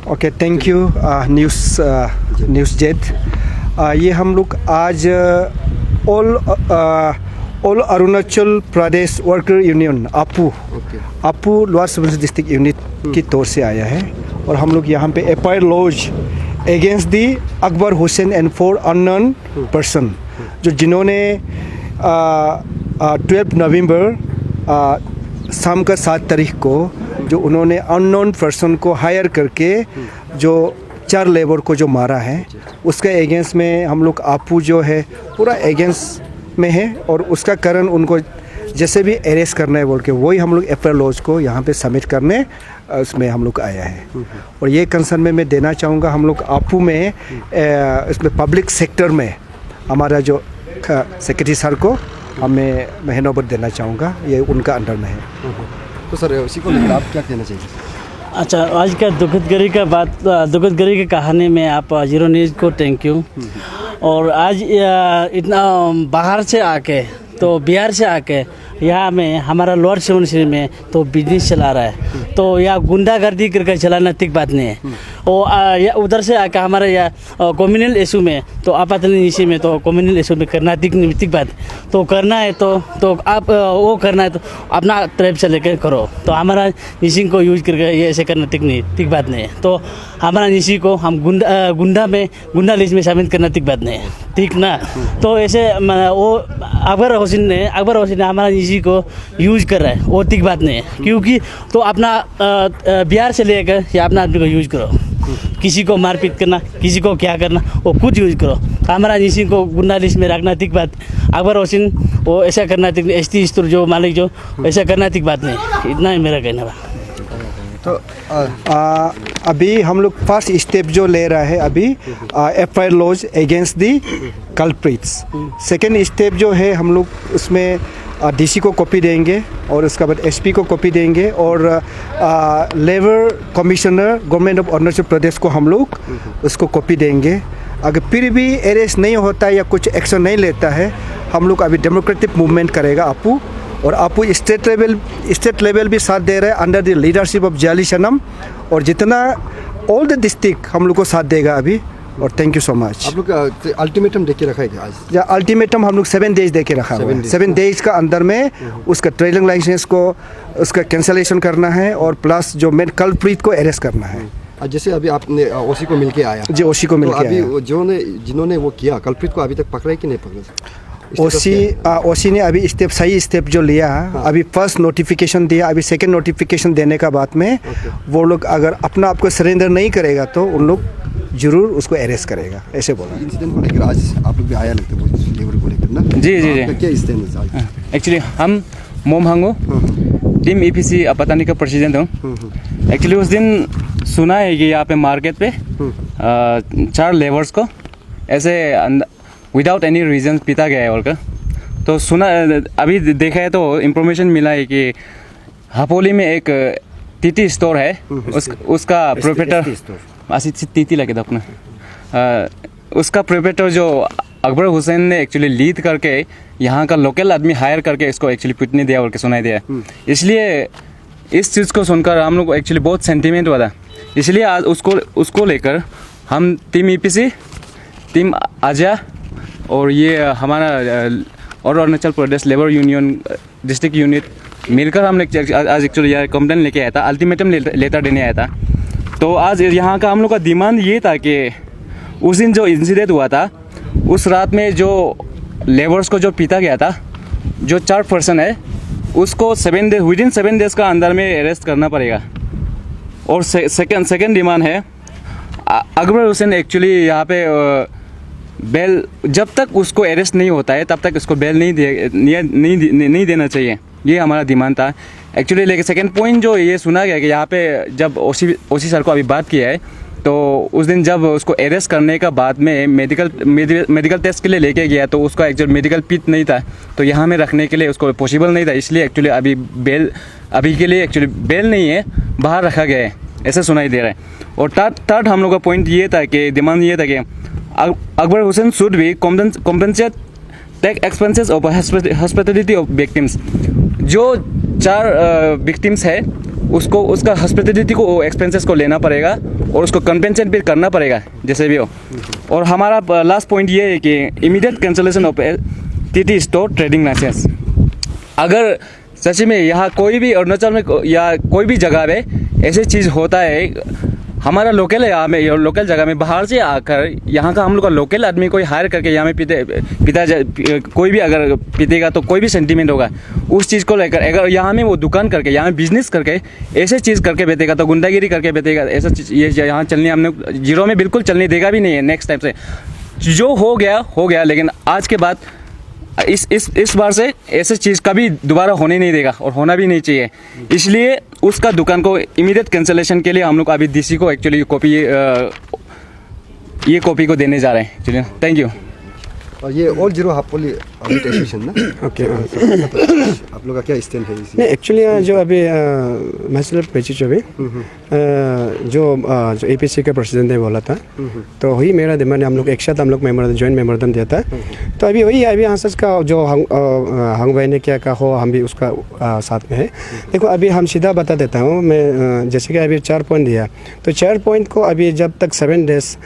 Okay, thank you news Z. ये हम लोग आज all Arunachal Pradesh worker union आपू लोअर सुबनसिरी डिस्ट्रिक्ट यूनिट की तौर से आया है और हम लोग यहाँ पे FIR lodge against the Akbar Hussain and 4 unknown person जो जिन्होंने 12 नवंबर शाम का 7 तारीख को जो उन्होंने अननोन पर्सन को हायर करके जो 4 लेबर को जो मारा है उसके अगेंस्ट में हम लोग आपू जो है पूरा अगेंस्ट में है और उसका कारण उनको जैसे भी अरेस्ट करना है बोल के वही हम लोग एफआईआर लॉज को यहाँ पे सबमिट करने उसमें हम लोग आया है। और ये कंसर्न में मैं देना चाहूँगा हम लोग आपू में इसमें पब्लिक सेक्टर में हमारा जो सेक्रेटरी सर को हमें हैंडओवर देना चाहूँगा, ये उनका अंडर में है। तो सर उसी को लेकर आप क्या कहना चाहिए? अच्छा, आज का दुखद गरी की कहानी में आप जीरो न्यूज़ को थैंक यू। और आज इतना बाहर से आके तो बिहार से आके यहाँ में हमारा लोअर सुबनसिरी में तो बिजनेस चला रहा है, तो यहाँ गुंडागर्दी करके चलाना ठीक बात नहीं है। और उधर से आकर हमारे यहाँ कम्युनल इशू में तो आपातकालीन इशू में तो कम्युनल इशू में करना ठीक बात। तो करना है तो आप वो करना है तो अपना तरफ से लेकर करो, तो हमारा निशी को यूज करके ये ऐसे करना ठीक बात नहीं है। तो हमारा निशी को हम गुंडा लिस्ट में शामिल करना ठीक बात नहीं है, ठीक ना। तो ऐसे वो अकबर हुसैन ने हमारा निशी को यूज कर रहा है, वो ठीक बात नहीं है। क्योंकि तो अपना बिहार से लेकर या अपना आदमी को यूज करो, किसी को मारपीट करना, किसी को क्या करना वो खुद यूज करो। हमारा निशी को गुंडा लिस्ट में रखना ठीक बात, अकबर हुसैन वो ऐसा करना ठीक, एसटी स्टोर जो मालिक जो ऐसा करना ठीक बात नहीं। इतना ही मेरा कहना है। तो अभी हम लोग फर्स्ट स्टेप जो ले रहा है अभी FIR lodge against the culprits. Second step जो है हम लोग उसमें डीसी को कॉपी देंगे और उसके बाद एसपी को कॉपी देंगे और labour commissioner government of Arunachal Pradesh को हम लोग उसको कॉपी देंगे। अगर फिर भी अरेस्ट नहीं होता है या कुछ एक्शन नहीं लेता है हम लोग अभी डेमोक्रेटिक मूवमेंट करेगा आपू। और आपू स्टेट लेवल भी साथ दे रहे हैं अंडर द लीडरशिप ऑफ जाली सनम, और जितना ऑल द डिस्ट्रिक्ट हम लोग को साथ देगा अभी। और थैंक यू सो मच। आप लोग अल्टीमेटम दे के रखा है आज? या अल्टीमेटम हम लोग 7 डेज दे के रखा है। 7 डेज का अंदर में उसका ट्रेडिंग लाइसेंस को उसका कैंसलेशन करना है और प्लस जो मेन कल्प्रिट को अरेस्ट करना है। जैसे अभी आपने ओसी को मिलके आया जी, ओसी को मिलके आया। अभी जिन्होंने वो किया कल्प्रिट को अभी तक पकड़ा है कि नहीं पकड़ा? ओसी ने अभी सही स्टेप जो लिया अभी फर्स्ट नोटिफिकेशन दिया, अभी सेकंड नोटिफिकेशन देने का बाद में वो लोग अगर अपना आपको सरेंडर नहीं करेगा तो उन लोग जरूर उसको अरेस्ट करेगा, ऐसे बोला। इंसिडेंट को लेकर आज आप लोग भी आया लगता है लेबर को लेकर ना? जी क्या स्टैंड है? एक्चुअली हम मोम हांगो टीम ईपीसी अपतानी का प्रेसिडेंट हूँ। एक्चुअली उस दिन सुना है कि यहाँ पे मार्केट पे 4 लेबर्स को ऐसे विदाउट एनी रीजन पीटा गया है और तो सुना। अभी देखा है तो इन्फॉर्मेशन मिला है कि हापोली में एक टीटी स्टोर है, उसका प्रोप्राइटर टीटी लगे था अपना, उसका प्रोप्राइटर जो अकबर हुसैन ने एक्चुअली लीड करके यहाँ का लोकल आदमी हायर करके इसको एक्चुअली पिटने दिया और सुनाई दिया। इसलिए इस चीज़ को सुनकर हम लोग को एक्चुअली बहुत सेंटीमेंट हुआ था। इसलिए आज उसको लेकर हम टीम ईपीसी, टीम आजा और ये हमारा और Arunachal Pradesh labour union district unit मिलकर हम लोग आज एक्चुअली यार कंप्लेंट लेके आया था, अल्टीमेटम लेटर देने आया था। तो आज यहाँ का हम लोग का डिमांड ये था कि उस दिन जो इंसिडेंट हुआ था उस रात में जो लेबर्स को जो पीटा गया था, जो 4 पर्सन है उसको विदिन 7 डेज का अंदर में अरेस्ट करना पड़ेगा। और सेकेंड डिमांड है अकबर हुसैन एक्चुअली यहाँ पे बेल जब तक उसको अरेस्ट नहीं होता है तब तक उसको बेल नहीं देना चाहिए, ये हमारा डिमांड था एक्चुअली। लेकिन सेकंड पॉइंट जो ये सुना गया कि यहाँ पे जब ओसी सर को अभी बात किया है तो उस दिन जब उसको अरेस्ट करने का बाद में मेडिकल टेस्ट के लिए लेके गया तो उसका एक्चुअल मेडिकल पिट नहीं था, तो यहाँ में रखने के लिए उसको पॉसिबल नहीं था। इसलिए एक्चुअली अभी के लिए एक्चुअली बेल नहीं है, बाहर रखा गया है, ऐसा सुनाई दे रहा है। और थर्ड हम लोग का पॉइंट ये था कि डिमांड ये था कि Akbar Hussain should be compensate take expenses of hospitality of victims. जो 4 विक्टिम्स है उसको उसका हॉस्पिटलिटी को एक्सपेंसेस को लेना पड़ेगा और उसको कंपेंसेट भी करना पड़ेगा जैसे भी हो। और हमारा लास्ट पॉइंट ये है कि immediate cancellation of TT store trading licence. अगर सच में यहाँ कोई भी अरुणाचल में या कोई भी जगह पे ऐसे चीज़ होता है, हमारा लोकल है यहाँ में, लोकल जगह में बाहर से आकर यहाँ का हम लोग का लोकल आदमी कोई हायर करके यहाँ में कोई भी अगर पीतेगा तो कोई भी सेंटीमेंट होगा उस चीज़ को लेकर। अगर यहाँ में वो दुकान करके यहाँ में बिजनेस करके ऐसे चीज़ करके बेचेगा तो गुंडागिरी करके बेचेगा, ऐसा चीज़ ये यहाँ चलने हमने जीरो में बिल्कुल चलने देगा भी नहीं है। नेक्स्ट टाइम से जो हो गया, लेकिन आज के बाद इस बार से ऐसे चीज़ कभी दोबारा होने नहीं देगा और होना भी नहीं चाहिए। इसलिए उसका दुकान को इमीडिएट कैंसलेशन के लिए हम लोग अभी डीसी को एक्चुअली ये कॉपी को देने जा रहे हैं एक्चुअली। Thank you. और ये ऑल जीरो हापोली एसोसिएशन ना, ओके। आप लोग का क्या स्टैंड है इसी? नहीं, एक्चुअली जो अभी मैसेज पेचिच अभी जो एपीसी का प्रेसिडेंट ने बोला था, तो वही मेरा डिमांड है। हम लोग एक साथ हम लोग जॉइंट मेमोरेंडम दिया था, तो अभी वही है। अभी आंसर का जो हंग भाई ने क्या कहा हो, हम भी उसका साथ में है। देखो अभी हम सीधा बता देता हूँ मैं, जैसे कि अभी 4 पॉइंट दिया, तो 4 पॉइंट को अभी जब तक 7 डेज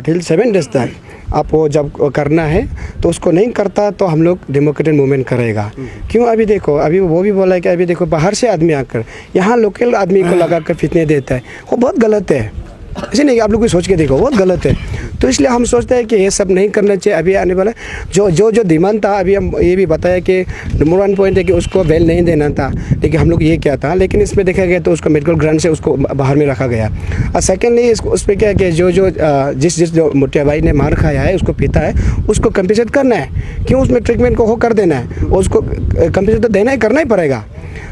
टिल 7 डेज तक आप वो जब करना है तो उसको नहीं करता तो हम लोग डेमोक्रेटिक मूवमेंट करेगा। क्यों? अभी देखो, अभी वो भी बोला है कि अभी देखो बाहर से आदमी आकर यहाँ लोकल आदमी को लगा कर फितने देता है, वो बहुत गलत है। ऐसे नहीं, आप लोग भी सोच के देखो, बहुत गलत है। तो इसलिए हम सोचते हैं कि ये सब नहीं करना चाहिए। अभी आने वाला जो डिमांड था, अभी हम ये भी बताया कि नंबर 1 पॉइंट है कि उसको बेल नहीं देना था, लेकिन हम लोग ये क्या था, लेकिन इसमें देखा गया तो उसको मेडिकल ग्रांट से उसको बाहर में रखा गया। और सेकेंडली उस पर क्या है कि जो मोटिया भाई ने मार खाया है, उसको पीता है, उसको कंपेंसेट करना है। क्यों? उसमें ट्रीटमेंट को हो कर देना है, और उसको कंपेंसेट तो देना ही करना ही पड़ेगा।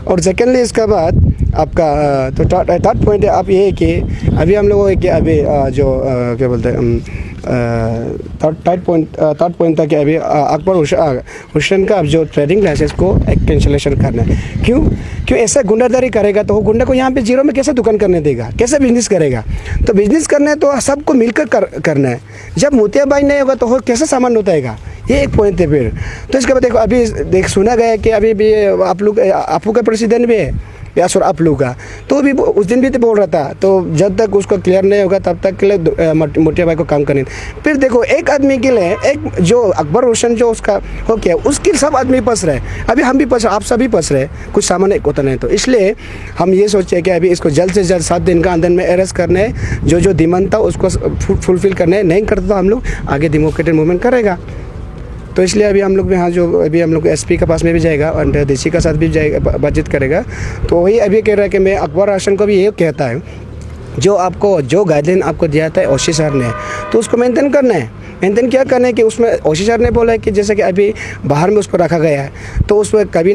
और सेकेंडली इसके बाद आपका तो थर्ड पॉइंट है आप ये है कि अभी हम लोगों कि अभी जो क्या बोलते हैं थर्ड पॉइंट था कि अभी अकबर हुसैन का अब जो ट्रेडिंग लाइसेंस को कैंसिलेशन करना है। क्यों ऐसा गुंडादारी करेगा तो वो गुंडा को यहाँ पे जीरो में कैसे दुकान करने देगा, कैसे बिजनेस करेगा? तो बिजनेस करना है तो सबको मिलकर करना है। जब मोतिया भाई नहीं होगा तो वो कैसे सामान उठाएगा? ये एक पॉइंट है। फिर तो इसके बाद देखो अभी सुना गया कि अभी भी आप लोग आपू का प्रेसिडेंट भी है या सर आप लोग का, तो भी उस दिन भी तो बोल रहा था, तो जब तक उसको क्लियर नहीं होगा तब तक के लिए मोटिया भाई को काम करने। फिर देखो एक आदमी के लिए एक जो अकबर हुसैन जो उसका हो गया, उसके सब आदमी फंस रहे, अभी हम भी फंस रहे, आप सभी फंस रहे, कुछ सामान एक होता नहीं। तो इसलिए हम ये सोचे कि अभी इसको जल्द से जल्द 7 दिन का अंदर में अरेस्ट करने, जो डिमांड था उसको फुलफिल करने, नहीं करता तो हम लोग आगे डेमोक्रेटिक मूवमेंट करेगा। तो इसलिए अभी हम लोग भी हाँ, जो अभी हम लोग एसपी के पास में भी जाएगा और डीसी का साथ भी जाएगा, बातचीत करेगा। तो वही अभी कह रहा है कि मैं अकबर हुसैन को भी ये कहता है, जो आपको जो गाइडलाइन आपको दिया था ओशी सर ने, तो उसको मेंटेन करना है। मेंटेन क्या करना है कि उसमें ओशी सर ने बोला है कि जैसे कि अभी बाहर में उसको रखा गया है, तो उसमें कभी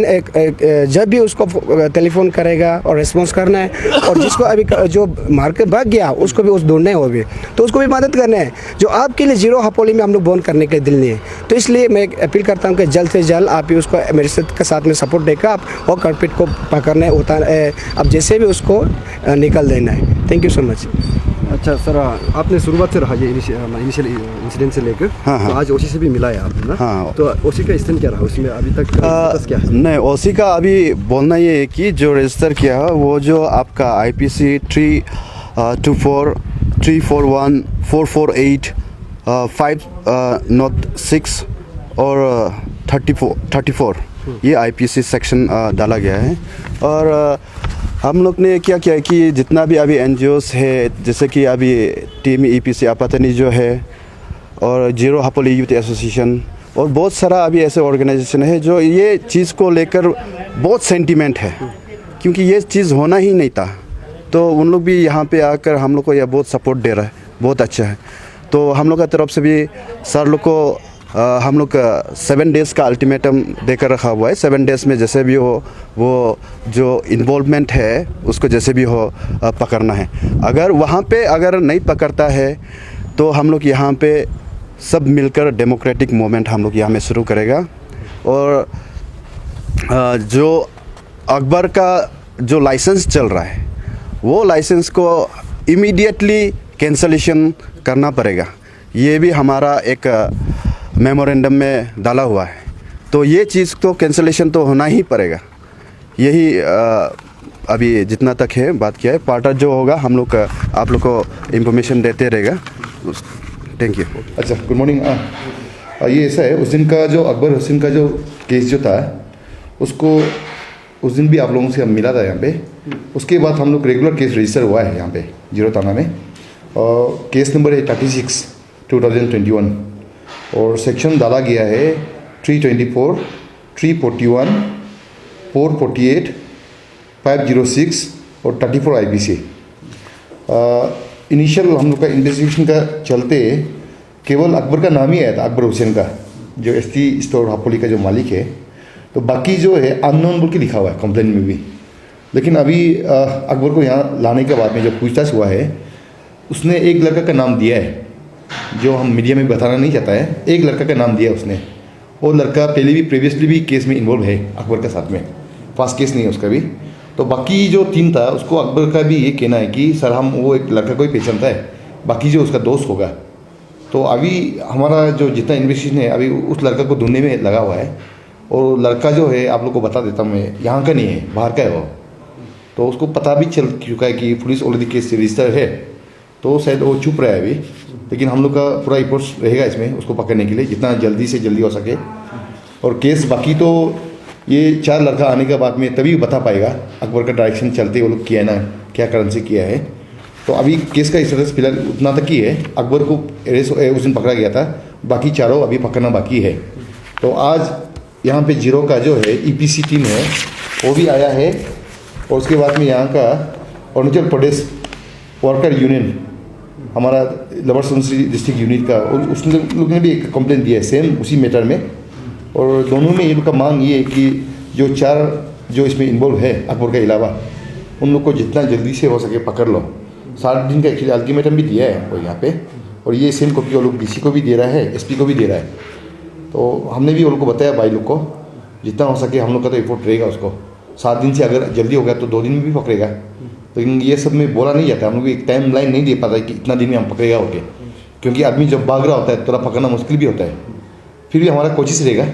जब भी उसको टेलीफोन करेगा और रिस्पॉन्स करना है, और जिसको अभी जो मार के भाग गया उसको भी उस ढूंढना है, वो भी तो उसको भी मदद करना है। जो आपके लिए जीरो हापोली में हम लोग बंद करने के दिल नहीं है। तो इसलिए मैं अपील करता हूँ कि जल्द से जल्द आप भी उसको मेरे के साथ में सपोर्ट देकर आप वो कल्प्रिट को पकड़ना है, अब जैसे भी उसको निकल देना है। Thank you so much. अच्छा सर, आपने शुरुआत से रहा ये इनिशियल इंसिडेंट से लेकर, हाँ, हाँ। तो आज ओसी से भी मिला है आपने ना? हाँ। तो ओसी का स्टैंड क्या रहा उसमें अभी तक क्या है? नहीं, ओसी का अभी बोलना ये है कि जो रजिस्टर किया है वो जो आपका IPC 324 341 448 506 और 34 ये IPC सेक्शन डाला गया है। और हम लोग ने क्या किया कि जितना भी अभी NGOs है, जैसे कि अभी टीम EPC आपातनी जो है, और जीरो हापोली यूथ एसोसिएशन, और बहुत सारा अभी ऐसे ऑर्गेनाइजेशन है जो ये चीज़ को लेकर बहुत सेंटीमेंट है, क्योंकि ये चीज़ होना ही नहीं था। तो उन लोग भी यहाँ पे आकर हम लोग को यह बहुत सपोर्ट दे रहा है, बहुत अच्छा है। तो हम लोग का तरफ से भी सर लोग को हम लोग 7 डेज़ का अल्टीमेटम देकर रखा हुआ है। 7 डेज़ में जैसे भी हो वो जो इन्वॉल्वमेंट है उसको जैसे भी हो पकड़ना है। अगर वहाँ पे अगर नहीं पकड़ता है तो हम लोग यहाँ पे सब मिलकर डेमोक्रेटिक मूवमेंट हम लोग यहाँ में शुरू करेगा। और जो अकबर का जो लाइसेंस चल रहा है वो लाइसेंस को इमीडिएटली कैंसलेशन करना पड़ेगा। ये भी हमारा एक मेमोरेंडम में डाला हुआ है। तो ये चीज़ तो कैंसलेशन तो होना ही पड़ेगा। यही अभी जितना तक है बात किया है। पार्ट जो होगा हम लोग आप लोग को इंफॉर्मेशन देते रहेगा। Thank you. अच्छा, गुड मॉर्निंग। ये ऐसा है, उस दिन का जो अकबर हुसैन का जो केस जो था उसको उस दिन भी आप लोगों से मिला था यहाँ पे। उसके बाद हम लोग रेगुलर केस रजिस्टर हुआ है यहाँ पे जीरो थाना में, और केस नंबर है 36/2021 और सेक्शन डाला गया है 324, 341, 448, 506 और 34 IPC। इनिशियल हम लोग का इन्वेस्टिगेशन का चलते केवल अकबर का नाम ही आया था, अकबर हुसैन का, जो ST स्टोर हापोली का जो मालिक है। तो बाकी जो है अननोन बोल के लिखा हुआ है कंप्लेन में भी। लेकिन अभी अकबर को यहाँ लाने के बाद में जो पूछताछ हुआ है उसने एक लड़का का नाम दिया है, जो हम मीडिया में बताना नहीं चाहता है। एक लड़का का नाम दिया उसने, वो लड़का पहले भी प्रीवियसली भी केस में इन्वॉल्व है अकबर के साथ में, फर्स्ट केस नहीं है उसका भी। तो बाकी जो टीम था उसको अकबर का भी ये कहना है कि सर हम वो एक लड़का को ही पहचानता है, बाकी जो उसका दोस्त होगा। तो अभी हमारा जो जितना इन्वेस्टिगेशन है अभी उस लड़का को ढूंढने में लगा हुआ है, और लड़का जो है आप लोग को बता देता हूँ मैं, यहाँ का नहीं है, बाहर का है वो। तो उसको पता भी चल चुका है कि पुलिस ऑलरेडी केस रजिस्टर है, तो शायद वो चुप रहा है अभी। लेकिन हम लोग का पूरा एफर्ट्स रहेगा इसमें उसको पकड़ने के लिए जितना जल्दी से जल्दी हो सके। और केस बाकी तो ये 4 लड़का आने के बाद में तभी बता पाएगा अकबर का डायरेक्शन चलते वो लोग किया है ना, क्या कारण से किया है। तो अभी केस का स्टेटस फिलहाल उतना तक ही है। अकबर को अरेस्ट उस दिन पकड़ा गया था, बाकी चारों अभी पकड़ना बाकी है। तो आज यहाँ पे जीरो का जो है EPC टीम है वो भी आया है, और उसके बाद में यहाँ का अरुणाचल प्रदेश वर्कर यूनियन हमारा लोअर सुबनसिरी डिस्ट्रिक्ट यूनिट का, उस लोग ने भी एक कंप्लेंट दिया है सेम उसी मैटर में। और दोनों में ये लोग का मांग ये है कि जो 4 जो इसमें इन्वॉल्व है अकबर के अलावा, उन लोग को जितना जल्दी से हो सके पकड़ लो। 60 दिन का एक्चुअली अल्टीमेटम भी दिया है वो यहाँ पे, और ये सेम कॉपी वो लोग DC को भी दे रहा है, SP को भी दे रहा है। तो हमने भी वो लोग को बताया भाई लोग को जितना हो सके हम लोग का तो एफर्ट रहेगा उसको। 7 दिन से अगर जल्दी हो गया तो 2 दिन में भी पकड़ेगा। लेकिन ये सब में बोला नहीं जाता, हम लोग एक टाइम लाइन नहीं दे पाता कि इतना दिन में हम पकड़ेगा होके, क्योंकि आदमी जब भाग रहा होता है थोड़ा पकड़ना मुश्किल भी होता है। फिर भी हमारा कोशिश रहेगा